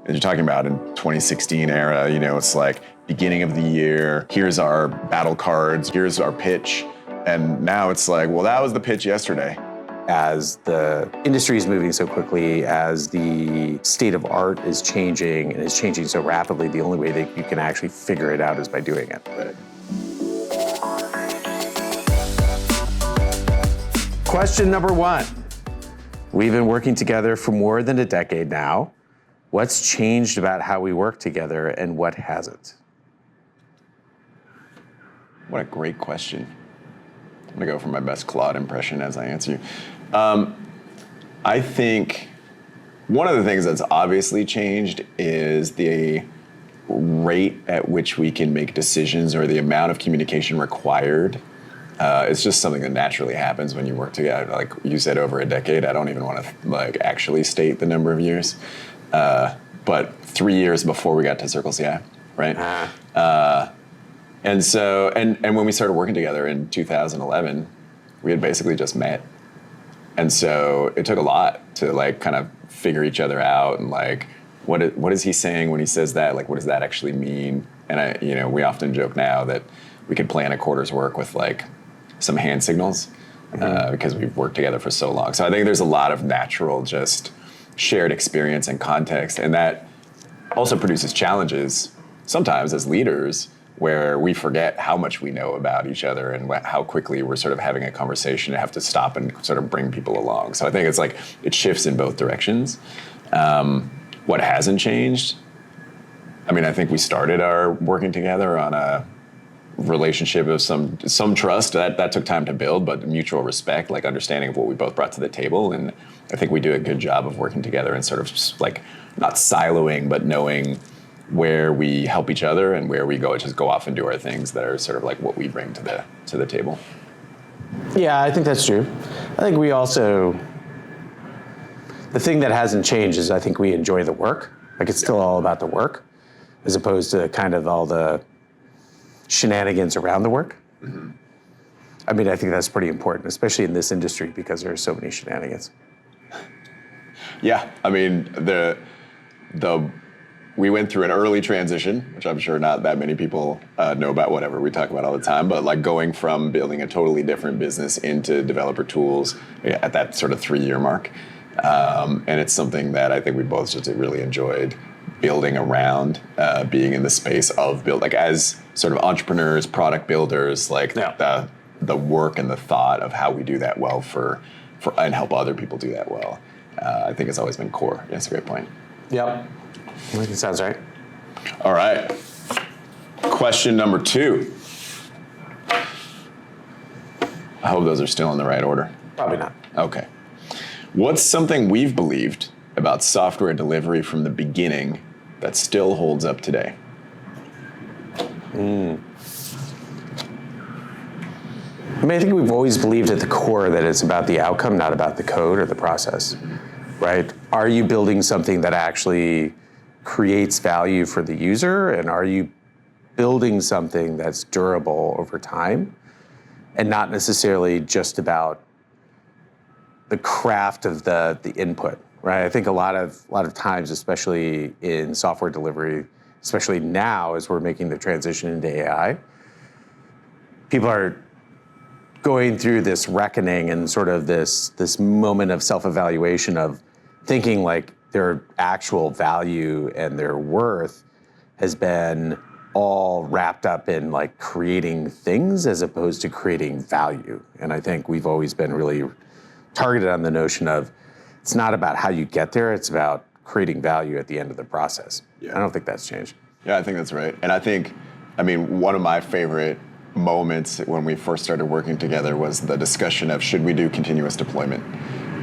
And you're talking about in 2016 era, it's like beginning of the year, here's our battle cards, here's our pitch. And now it's like, well, that was the pitch yesterday. As the industry is moving so quickly, as the state of art is changing and is changing so rapidly, the only way that you can actually figure it out is by doing it. Right. Question number 1. We've been working together for more than a decade now. What's changed about how we work together and what hasn't? What a great question. I'm gonna go for my best Claude impression as I answer you. I think one of the things that's obviously changed is the rate at which we can make decisions or the amount of communication required. It's just something that naturally happens when you work together. Like you said, over a decade. I don't even want to actually state the number of years, but 3 years before we got to CircleCI, right? And so, and when we started working together in 2011, we had basically just met. And so it took a lot to kind of figure each other out and what is he saying when he says that? What does that actually mean? And we often joke now that we could plan a quarter's work with some hand signals because we've worked together for so long. So I think there's a lot of natural just shared experience and context, and that also produces challenges sometimes as leaders where we forget how much we know about each other and how quickly we're sort of having a conversation and have to stop and sort of bring people along. So I think it's it shifts in both directions. What hasn't changed? I think we started our working together on a relationship of some trust that took time to build, but mutual respect, understanding of what we both brought to the table. And I think we do a good job of working together and sort of not siloing, but knowing where we help each other and where we go off and do our things that are sort of what we bring to the table. Yeah, I think that's true. I think we also, the thing that hasn't changed is I think we enjoy the work. It's still all about the work as opposed to kind of all the shenanigans around the work. Mm-hmm. I think that's pretty important, especially in this industry because there are so many shenanigans. Yeah, we went through an early transition, which I'm sure not that many people know about, whatever we talk about all the time, but going from building a totally different business into developer tools at that sort of 3-year mark. And it's something that I think we both just really enjoyed building around, being in the space of build, as sort of entrepreneurs, product builders, the work and the thought of how we do that well for and help other people do that well. I think it's always been core. That's a great point. Yep. I think it sounds right. All right. Question number 2. I hope those are still in the right order. Probably not. Okay. What's something we've believed about software delivery from the beginning that still holds up today? I think we've always believed at the core that it's about the outcome, not about the code or the process, right? Are you building something that actually creates value for the user, and are you building something that's durable over time and not necessarily just about the craft of the input, right? I think a lot of times, especially in software delivery, especially now as we're making the transition into AI, people are going through this reckoning and sort of this moment of self-evaluation of thinking their actual value and their worth has been all wrapped up in creating things as opposed to creating value. And I think we've always been really targeted on the notion of it's not about how you get there, it's about creating value at the end of the process. Yeah. I don't think that's changed. Yeah, I think that's right. And I think, one of my favorite moments when we first started working together was the discussion of should we do continuous deployment?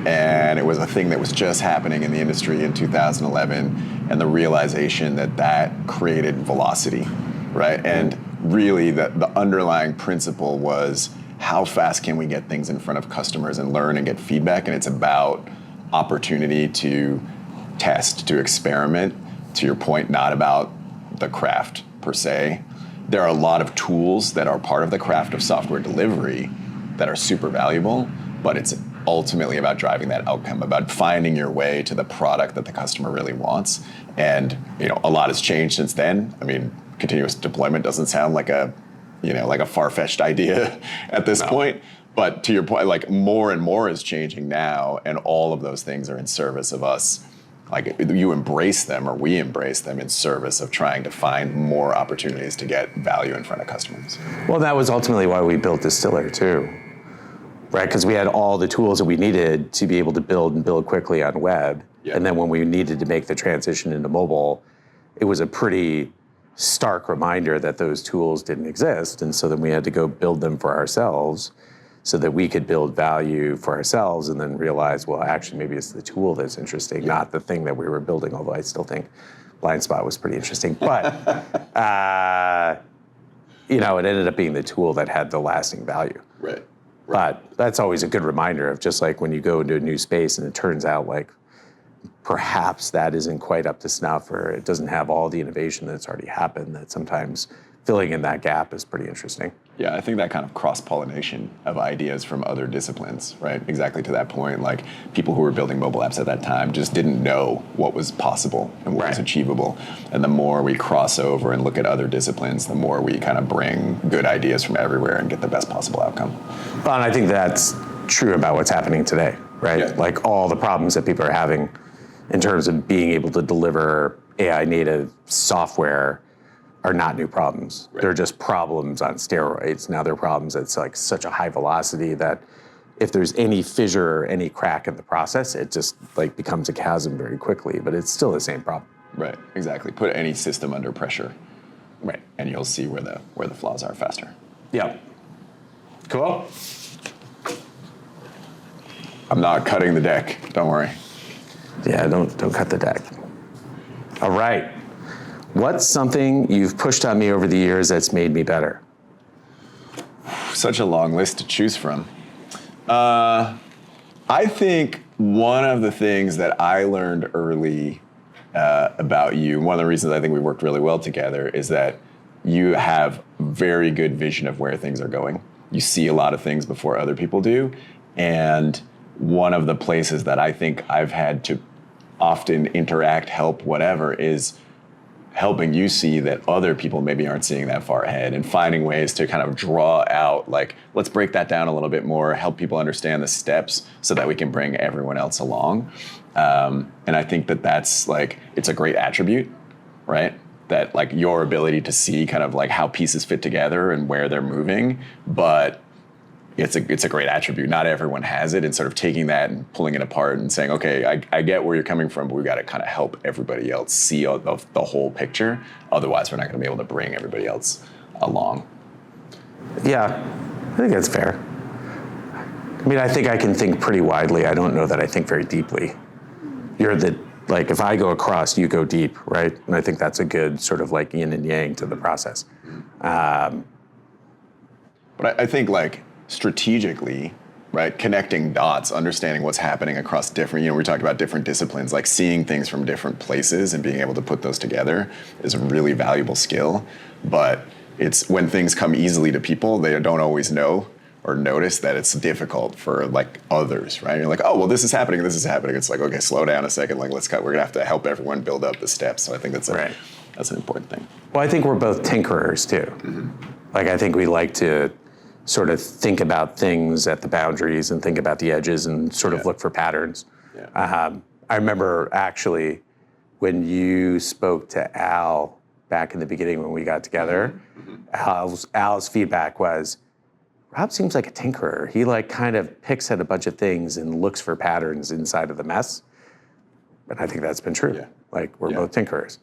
And it was a thing that was just happening in the industry in 2011, and the realization that created velocity, right? And really the underlying principle was how fast can we get things in front of customers and learn and get feedback, and it's about opportunity to test, to experiment, to your point, not about the craft per se. There are a lot of tools that are part of the craft of software delivery that are super valuable, but it's ultimately about driving that outcome, about finding your way to the product that the customer really wants. And a lot has changed since then. I mean, continuous deployment doesn't sound like a far-fetched idea at this point. But to your point, like more and more is changing now, and all of those things are in service of us. Like you embrace them, or we embrace them in service of trying to find more opportunities to get value in front of customers. Well, that was ultimately why we built Distiller too, right? Because we had all the tools that we needed to be able to build quickly on web. Yeah. And then when we needed to make the transition into mobile, it was a pretty stark reminder that those tools didn't exist. And so then we had to go build them for ourselves so that we could build value for ourselves, and then realize, well, actually, maybe it's the tool that's interesting, not the thing that we were building, although I still think Blind Spot was pretty interesting. But, it ended up being the tool that had the lasting value. Right. But that's always a good reminder of just like when you go into a new space and it turns out like perhaps that isn't quite up to snuff, or it doesn't have all the innovation that's already happened, that sometimes filling in that gap is pretty interesting. Yeah, I think that kind of cross-pollination of ideas from other disciplines, right? Exactly to that point, like people who were building mobile apps at that time just didn't know what was possible and what was achievable. And the more we cross over and look at other disciplines, the more we kind of bring good ideas from everywhere and get the best possible outcome. Well, and I think that's true about what's happening today, right? Yeah. Like all the problems that people are having in terms of being able to deliver AI native software are not new problems. Right. They're just problems on steroids. Now they're problems that's like such a high velocity that if there's any fissure or any crack in the process, it just like becomes a chasm very quickly, but it's still the same problem. Right, exactly. Put any system under pressure. Right. And you'll see where the flaws are faster. Yeah. Cool. I'm not cutting the deck, don't worry. Yeah, don't cut the deck. All right. What's something you've pushed on me over the years that's made me better? Such a long list to choose from. I think one of the things that I learned early about you, one of the reasons I think we worked really well together, is that you have very good vision of where things are going. You see a lot of things before other people do. And one of the places that I think I've had to often interact, help, whatever, is helping you see that other people maybe aren't seeing that far ahead, and finding ways to kind of draw out, like, let's break that down a little bit more, help people understand the steps so that we can bring everyone else along. And I think that that's like, it's a great attribute, right? That like your ability to see kind of like how pieces fit together and where they're moving, but it's a great attribute. Not everyone has it, and sort of taking that and pulling it apart and saying, okay, I get where you're coming from, but we got to kind of help everybody else see the whole picture. Otherwise, we're not going to be able to bring everybody else along. Yeah, I think that's fair. I mean, I think I can think pretty widely. I don't know that I think very deeply. Like if I go across, you go deep, right? And I think that's a good sort of like yin and yang to the process. But I think like strategically, right, connecting dots, understanding what's happening across different, we talked about different disciplines, like seeing things from different places and being able to put those together is a really valuable skill. But it's when things come easily to people, they don't always know or notice that it's difficult for like others, right? You're like, oh, well, this is happening. It's like, okay, slow down a second. Like, we're gonna have to help everyone build up the steps. So I think that's an important thing. Well, I think we're both tinkerers too. Mm-hmm. Like, I think we like to sort of think about things at the boundaries and think about the edges and sort of look for patterns. Yeah. I remember actually when you spoke to Al back in the beginning when we got together, Al's feedback was, Rob seems like a tinkerer. He like kind of picks at a bunch of things and looks for patterns inside of the mess. And I think that's been true. Yeah. Like we're both tinkerers.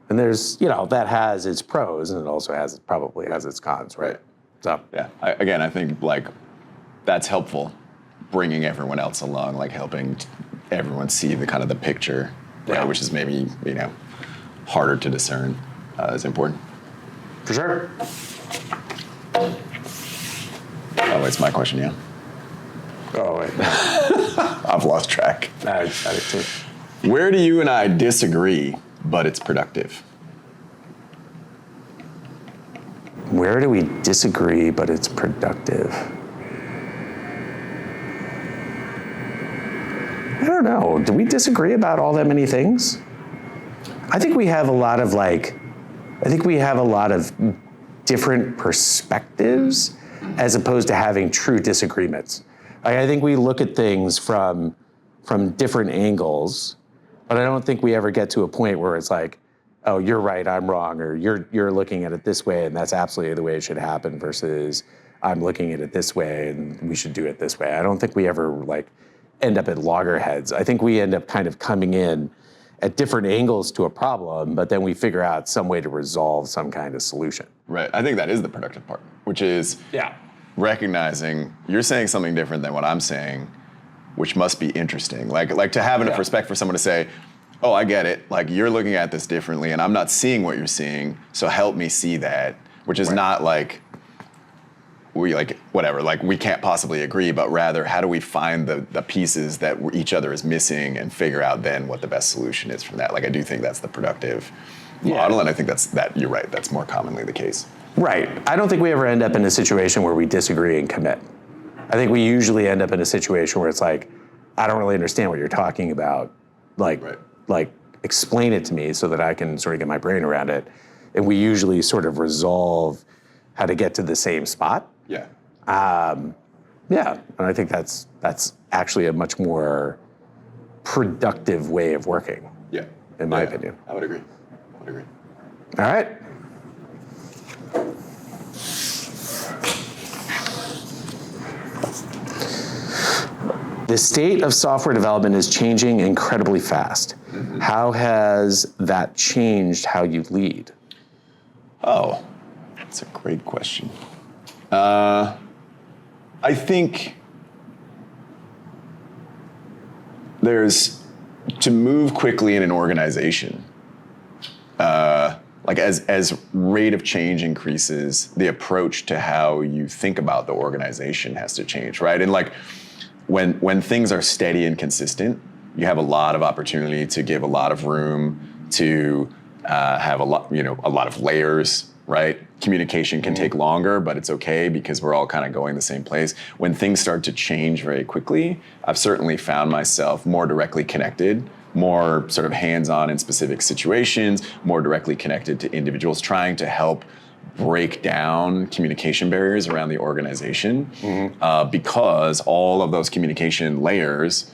And there's, that has its pros and it also probably has its cons, right? So yeah, I think like that's helpful, bringing everyone else along, like helping everyone see the kind of the picture, right, which is maybe harder to discern, is important. For sure. Oh, it's my question, yeah. Oh wait, I've lost track. I did too. Where do you and I disagree, but it's productive? Where do we disagree, but it's productive? don't know. Do we disagree about all that many things? I think we have a lot of different perspectives as opposed to having true disagreements. I think we look at things from different angles, but I don't think we ever get to a point where it's like, oh, you're right, I'm wrong, or you're looking at it this way and that's absolutely the way it should happen versus I'm looking at it this way and we should do it this way. I don't think we ever like end up at loggerheads. I think we end up kind of coming in at different angles to a problem, but then we figure out some way to resolve some kind of solution. Right. I think that is the productive part, which is recognizing you're saying something different than what I'm saying, which must be interesting. Like to have enough respect for someone to say, oh, I get it. Like you're looking at this differently and I'm not seeing what you're seeing. So help me see that, which is not like we like whatever, like we can't possibly agree, but rather how do we find the pieces that each other is missing and figure out then what the best solution is from that. Like I do think that's the productive model, and I think that you're right, that's more commonly the case. Right. I don't think we ever end up in a situation where we disagree and commit. I think we usually end up in a situation where it's like, I don't really understand what you're talking about. Like explain it to me so that I can sort of get my brain around it. And we usually sort of resolve how to get to the same spot. Yeah. And I think that's actually a much more productive way of working. Yeah. In my opinion. I would agree. All right. The state of software development is changing incredibly fast. Mm-hmm. How has that changed how you lead? Oh, that's a great question. I think there's, to move quickly in an organization, like as rate of change increases, the approach to how you think about the organization has to change, right? And like when things are steady and consistent, you have a lot of opportunity to give a lot of room to have a lot of layers, right? Communication can take longer, but it's okay because we're all kind of going the same place. When things start to change very quickly, I've certainly found myself more directly connected, more sort of hands-on in specific situations, more directly connected to individuals, trying to help break down communication barriers around the organization, because all of those communication layers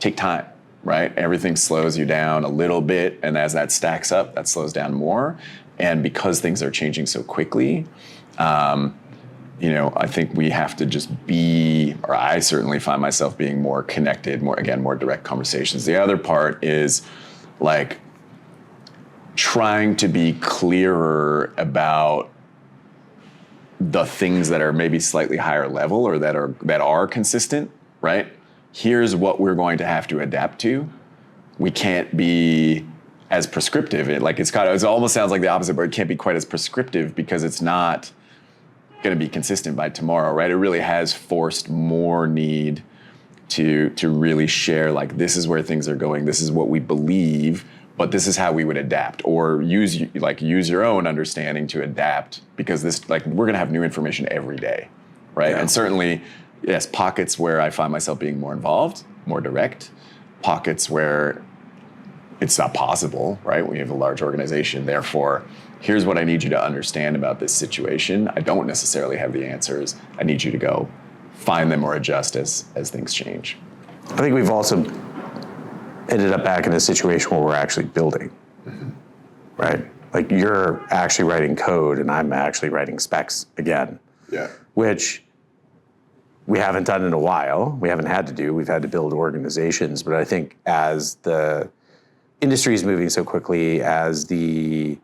take time, right? Everything slows you down a little bit, and as that stacks up, that slows down more. And because things are changing so quickly, I think we have to just be, or I certainly find myself being more connected, more direct conversations. The other part is like trying to be clearer about the things that are maybe slightly higher level or that are consistent, right? Here's what we're going to have to adapt to. We can't be as prescriptive. It almost sounds like the opposite, but it can't be quite as prescriptive because it's not going to be consistent by tomorrow, right? It really has forced more need to really share, like, this is where things are going, this is what we believe, but this is how we would adapt, or use your own understanding to adapt, because we're going to have new information every day, right? Yeah. And certainly, yes, pockets where I find myself being more involved, more direct, pockets where it's not possible, right? We have a large organization, therefore, here's what I need you to understand about this situation. I don't necessarily have the answers. I need you to go find them or adjust as things change. I think we've also ended up back in a situation where we're actually building, right? Like you're actually writing code and I'm actually writing specs again. Yeah. Which we haven't done in a while. We haven't had to do. We've had to build organizations. But I think as the industry is moving so quickly, as the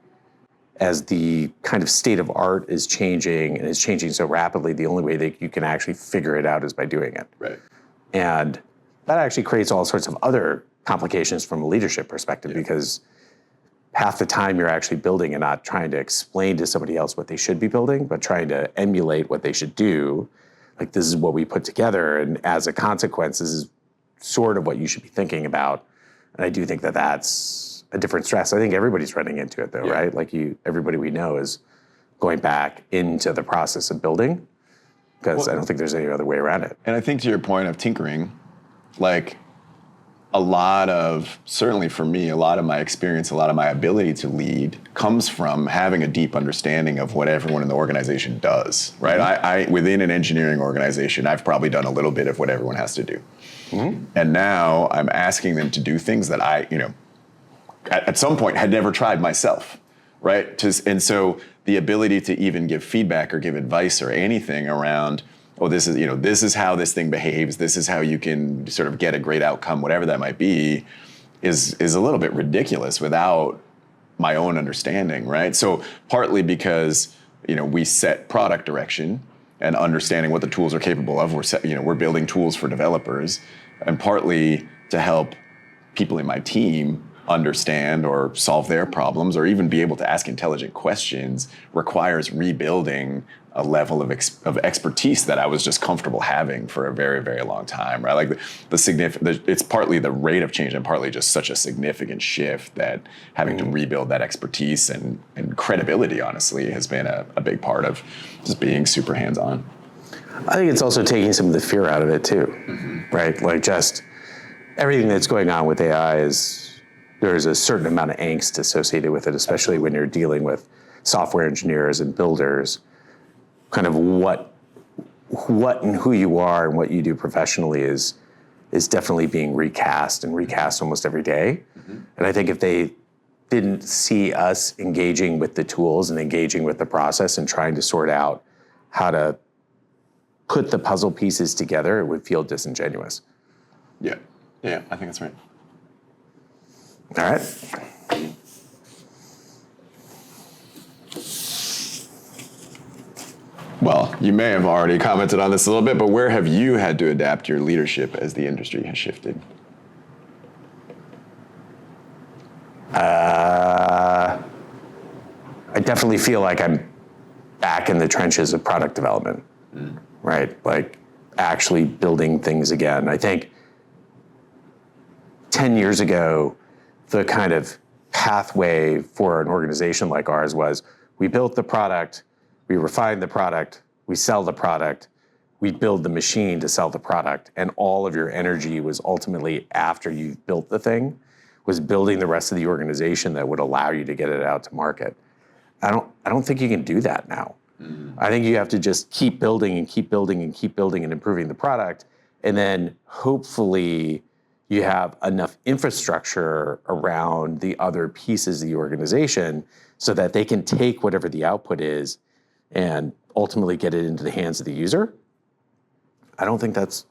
kind of state of art is changing and is changing so rapidly, the only way that you can actually figure it out is by doing it. Right. And that actually creates all sorts of other complications from a leadership perspective, because half the time you're actually building and not trying to explain to somebody else what they should be building, but trying to emulate what they should do. Like, this is what we put together, and as a consequence, this is sort of what you should be thinking about. And I do think that that's a different stress. I think everybody's running into it, though, right? Like everybody we know is going back into the process of building, because I don't think there's any other way around it. And I think to your point of tinkering, like certainly for me, a lot of my experience, a lot of my ability to lead comes from having a deep understanding of what everyone in the organization does, right? I within an engineering organization, I've probably done a little bit of what everyone has to do. And now I'm asking them to do things that I, at some point had never tried myself, right? And so the ability to even give feedback or give advice or anything around, oh, this is how this thing behaves, this is how you can sort of get a great outcome, whatever that might be, is a little bit ridiculous without my own understanding, right? So partly because, we set product direction and understanding what the tools are capable of, we're building tools for developers, and partly to help people in my team understand or solve their problems or even be able to ask intelligent questions requires rebuilding a level of expertise that I was just comfortable having for a very, very long time, right? Like it's partly the rate of change and partly just such a significant shift that having to rebuild that expertise and credibility, honestly, has been a big part of just being super hands-on. I think it's also taking some of the fear out of it too, right? Like just everything that's going on with AI there's a certain amount of angst associated with it, especially when you're dealing with software engineers and builders. Kind of what and who you are and what you do professionally is definitely being recast almost every day. And I think if they didn't see us engaging with the tools and engaging with the process and trying to sort out how to put the puzzle pieces together, it would feel disingenuous. Yeah, I think that's right. All right. Well, you may have already commented on this a little bit, but where have you had to adapt your leadership as the industry has shifted? I definitely feel like I'm back in the trenches of product development, right? Like actually building things again. I think 10 years ago, the kind of pathway for an organization like ours was we built the product, we refine the product, we sell the product, we build the machine to sell the product, and all of your energy was ultimately after you've built the thing, was building the rest of the organization that would allow you to get it out to market. I don't think you can do that now. I think you have to just keep building and keep building and keep building and improving the product, and then hopefully you have enough infrastructure around the other pieces of the organization so that they can take whatever the output is and ultimately get it into the hands of the user. I don't think that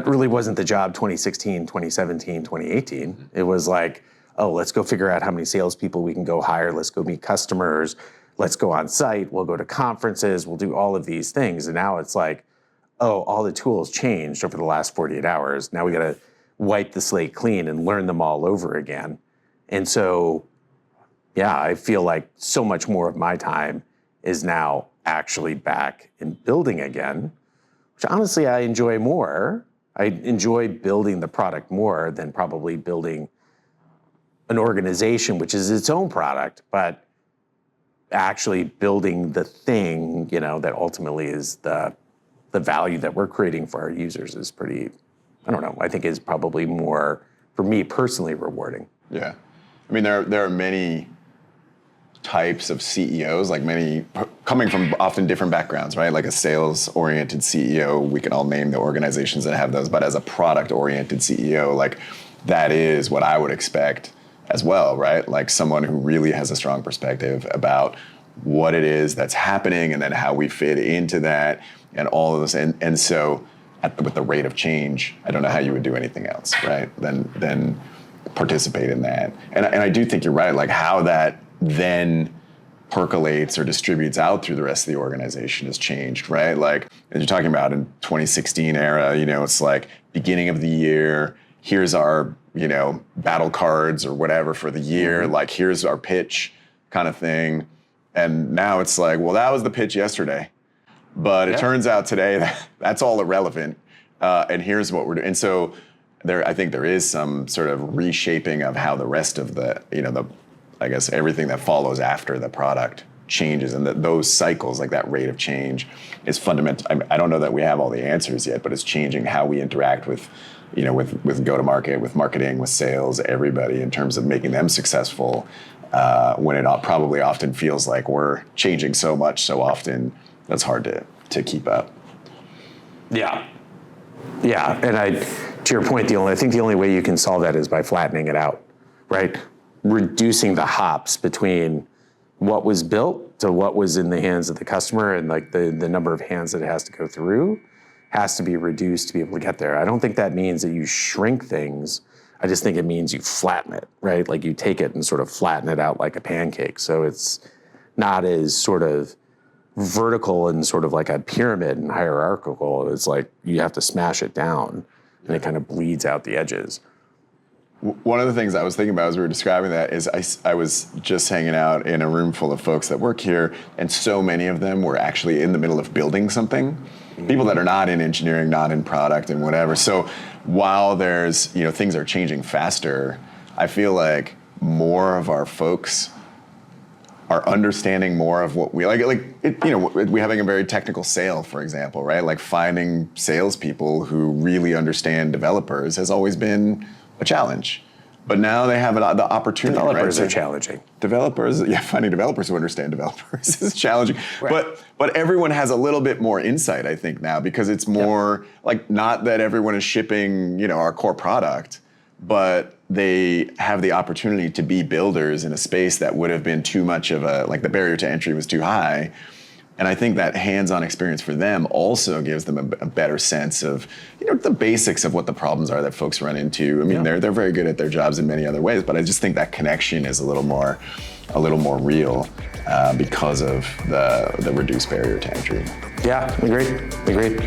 really wasn't the job 2016, 2017, 2018. It was like, oh, let's go figure out how many salespeople we can go hire. Let's go meet customers. Let's go on site. We'll go to conferences. We'll do all of these things. And now it's like, oh, all the tools changed over the last 48 hours. Now we got to wipe the slate clean and learn them all over again. And so, yeah, I feel like so much more of my time is now actually back in building again, which honestly I enjoy more. I enjoy building the product more than probably building an organization, which is its own product, but actually building the thing, that ultimately is the value that we're creating for our users is pretty, I don't know, I think is probably more, for me personally, rewarding. Yeah. I mean, there are many types of CEOs, like many coming from often different backgrounds, right? Like a sales-oriented CEO, we can all name the organizations that have those, but as a product-oriented CEO, like that is what I would expect as well, right? Like someone who really has a strong perspective about what it is that's happening and then how we fit into that and all of this. And so with the rate of change, I don't know how you would do anything else, right? Then participate in that. And I do think you're right, like how that then percolates or distributes out through the rest of the organization has changed, right? Like, as you're talking about in 2016 era, it's like beginning of the year, here's our, battle cards or whatever for the year, like here's our pitch kind of thing. And now it's like, well, that was the pitch yesterday, but it turns out today that's all irrelevant. And here's what we're doing. And so I think there is some sort of reshaping of how the rest of I guess everything that follows after the product changes, and that those cycles, like that rate of change, is fundamental. I don't know that we have all the answers yet, but it's changing how we interact with with go-to-market, with marketing, with sales, everybody, in terms of making them successful, when it probably often feels like we're changing so much so often, that's hard to keep up. Yeah. Yeah, and to your point, I think the only way you can solve that is by flattening it out, right? Reducing the hops between what was built to what was in the hands of the customer, and like the number of hands that it has to go through has to be reduced to be able to get there. I don't think that means that you shrink things. I just think it means you flatten it, right? Like you take it and sort of flatten it out like a pancake. So it's not as sort of vertical and sort of like a pyramid and hierarchical. It's like you have to smash it down and it kind of bleeds out the edges. One of the things I was thinking about as we were describing that is I was just hanging out in a room full of folks that work here, and so many of them were actually in the middle of building something. People that are not in engineering, not in product and whatever. So while there's, things are changing faster, I feel like more of our folks are understanding more of what we like. We're having a very technical sale, for example, right? Like finding salespeople who really understand developers has always been a challenge. But now they have the opportunity. Developers right? are challenging. Finding developers who understand developers is challenging. Right. But everyone has a little bit more insight, I think, now, because it's more like, not that everyone is shipping, our core product, but they have the opportunity to be builders in a space that would have been too much of the barrier to entry was too high. And I think that hands-on experience for them also gives them a better sense of, the basics of what the problems are that folks run into. I mean, they're very good at their jobs in many other ways, but I just think that connection is a little more real because of the reduced barrier to entry. Yeah, agreed.